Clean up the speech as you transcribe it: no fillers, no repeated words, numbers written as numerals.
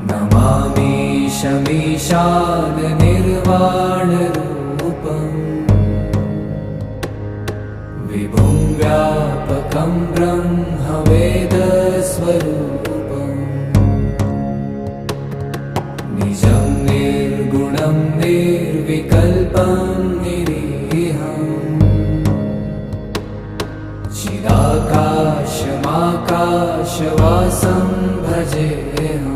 नमामीशमीशाननिर्वाणरूपम् विभुं व्यापकं ब्रह्मवेदस्वरूपम् निजं निर्गुणं निर्विकल्पं निरीहम् चिदाकाशमाकाशवासं भजेऽहम्